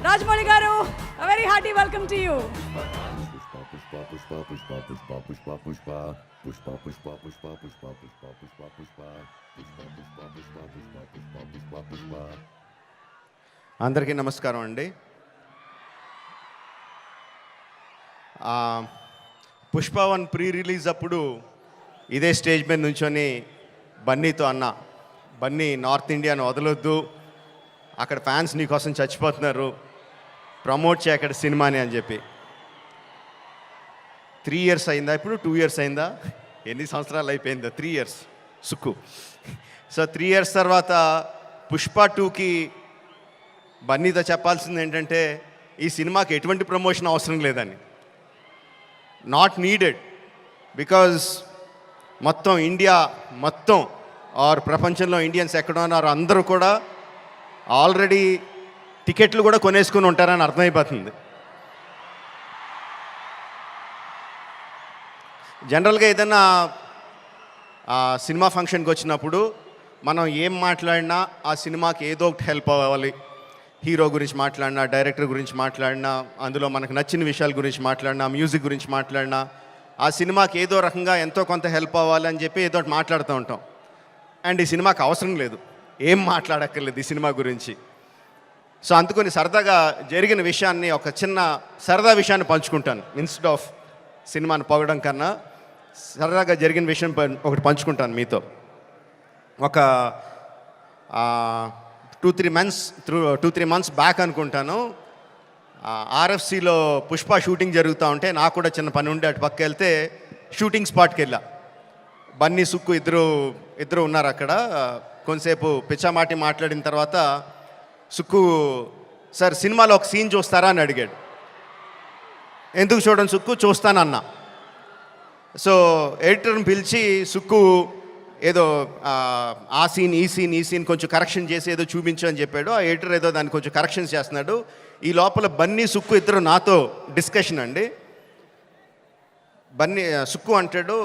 రాజమౌళి గారు, a very hearty welcome to you. అందరికీ నమస్కారం అండి. పుష్ప 1 ప్రీ రిలీజ్ అప్పుడు ఇదే స్టేజ్ మీద నుంచొని బన్నీతో అన్నా, బన్నీ నార్త్ ఇండియాను వదలొద్దు, అక్కడ ఫ్యాన్స్ నీకోసం చచ్చిపోతున్నారు, ప్రమోట్ చేయ అక్కడ సినిమాని అని చెప్పి. 3 years అయిందా, ఇప్పుడు 2 years అయిందా, ఎన్ని సంవత్సరాలు అయిపోయిందా? 3 years సుక్కు. సో 3 years తర్వాత పుష్ప 2కి బన్నీతో చెప్పాల్సింది ఏంటంటే, ఈ సినిమాకి ఎటువంటి ప్రమోషన్ అవసరం లేదని. నాట్ నీడెడ్, బికాజ్ మొత్తం ఇండియా మొత్తం ఆర్ ప్రపంచంలో ఇండియన్స్ ఎక్కడ ఉన్నారో అందరూ కూడా ఆల్రెడీ టికెట్లు కూడా కొనేసుకుని ఉంటారని అర్థమైపోతుంది. జనరల్గా ఏదైనా సినిమా ఫంక్షన్కి వచ్చినప్పుడు మనం ఏం మాట్లాడినా ఆ సినిమాకి ఏదో ఒకటి హెల్ప్ అవ్వాలి. హీరో గురించి మాట్లాడినా, డైరెక్టర్ గురించి మాట్లాడినా, అందులో మనకు నచ్చిన విషయాల గురించి మాట్లాడినా, మ్యూజిక్ గురించి మాట్లాడినా, ఆ సినిమాకి ఏదో రకంగా ఎంతో కొంత హెల్ప్ అవ్వాలని చెప్పి ఏదో ఒకటి మాట్లాడుతూ ఉంటాం. అండ్ ఈ సినిమాకి అవసరం లేదు, ఏం మాట్లాడక్కర్లేదు ఈ సినిమా గురించి. సో అందుకని సరదాగా జరిగిన విషయాన్ని, ఒక చిన్న సరదా విషయాన్ని పంచుకుంటాను. ఇన్స్టెడ్ ఆఫ్ సినిమాని పొగడం కన్నా సరదాగా జరిగిన విషయం ఒకటి పంచుకుంటాను మీతో. ఒక 2-3 months బ్యాక్ అనుకుంటాను, ఆర్ఎఫ్సిలో పుష్ప షూటింగ్ జరుగుతూ ఉంటే నాకు కూడా చిన్న పని ఉండి అటు పక్క వెళ్తే షూటింగ్ స్పాట్కి వెళ్ళా. బన్నీ, సుక్కు ఇద్దరు ఉన్నారు అక్కడ. కొంతసేపు పిచ్చామాటి మాట్లాడిన తర్వాత సుక్కు, సార్ సినిమాలో ఒక సీన్ చూస్తారా అని అడిగాడు. ఎందుకు చూడండి సుక్కు, చూస్తానన్నా. సో ఎడిటర్ని పిలిచి సుక్కు ఏదో ఆ సీన్ ఈ సీన్ కొంచెం కరెక్షన్ చేసి ఏదో చూపించు అని చెప్పాడు. ఆ ఎడిటర్ ఏదో దాన్ని కొంచెం కరెక్షన్స్ చేస్తున్నాడు. ఈ లోపల బన్నీ, సుక్కు ఇద్దరు నాతో డిస్కషన్ అండి. బన్నీ, సుక్కు అంటాడు,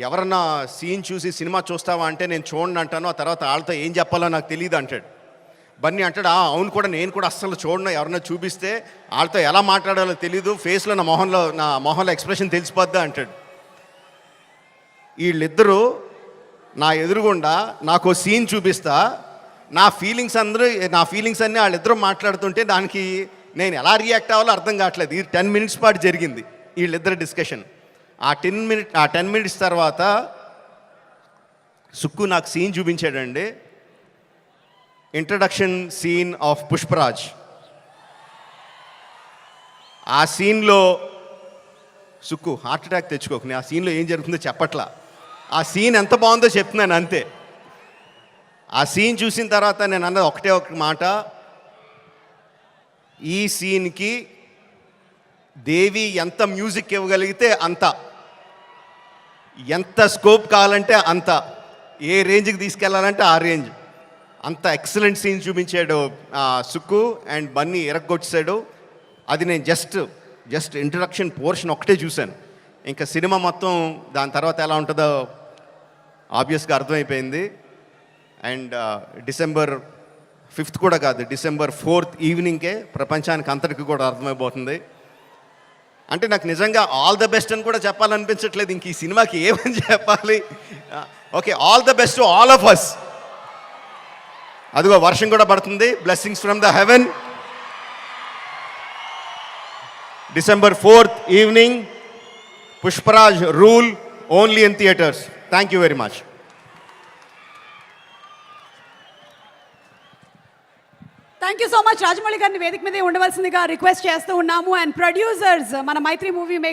ఎవరన్నా సీన్ చూసి సినిమా చూస్తావా అంటే నేను చూడండి అంటాను, ఆ తర్వాత వాళ్ళతో ఏం చెప్పాలో నాకు తెలియదు అంటాడు. బన్నీ అంటాడు, అవును కూడా, నేను కూడా అస్సలు చూడను, ఎవరన్నా చూపిస్తే వాళ్ళతో ఎలా మాట్లాడాలో తెలీదు, ఫేస్లో నా మొహంలో ఎక్స్ప్రెషన్ తెలిసిపోద్దా అంటాడు. వీళ్ళిద్దరూ నా ఎదురుగుండా నాకు సీన్ చూపిస్తా, నా ఫీలింగ్స్ అన్నీ వాళ్ళిద్దరూ మాట్లాడుతుంటే దానికి నేను ఎలా రియాక్ట్ అవ్వాలో అర్థం కావట్లేదు. ఇది 10 minutes పాటు జరిగింది వీళ్ళిద్దరు డిస్కషన్. ఆ 10 minutes తర్వాత సుక్కు నాకు సీన్ చూపించాడండి. Introduction scene of Pushparaj. ఆ సీన్లో సుక్కు హార్ట్ అటాక్ తెచ్చుకోకు, ఆ సీన్లో ఏం జరుగుతుందో చెప్పట్లా, ఆ సీన్ ఎంత బాగుందో చెప్తున్నాను అంతే. ఆ సీన్ చూసిన తర్వాత నేను అన్నది ఒకటే ఒక మాట, ఈ సీన్కి దేవి ఎంత మ్యూజిక్ ఇవ్వగలిగితే అంత, ఎంత స్కోప్ కావాలంటే అంత, ఏ రేంజ్కి తీసుకెళ్ళాలంటే ఆ రేంజ్, అంత ఎక్సలెంట్ సీన్ చూపించాడు సుక్కు. అండ్ బన్నీ ఎరగొచ్చాడు. అది నేను జస్ట్ ఇంట్రడక్షన్ పోర్షన్ ఒకటే చూశాను. ఇంకా సినిమా మొత్తం దాని తర్వాత ఎలా ఉంటుందో ఆబ్వియస్గా అర్థమైపోయింది. అండ్ December 5th కూడా కాదు, December 4th ఈవినింగ్కే ప్రపంచానికి అంతటికి కూడా అర్థమైపోతుంది. అంటే నాకు నిజంగా ఆల్ ద బెస్ట్ అని కూడా చెప్పాలనిపించట్లేదు, ఇంక ఈ సినిమాకి ఏమని చెప్పాలి. Okay, all the best to all of us. అదిగో వర్షం కూడా పడుతుంది, blessings from the heaven. December 4th evening, Pushparaj rule, only in theatres. Thank you very much. Thank you so much. Rajamouli గారిని వేదిక మీదే ఉండవలసిందిగా రిక్వెస్ట్ చేస్తూ ఉన్నాము. అండ్ ప్రొడ్యూసర్స్, మన మైత్రి మూవీ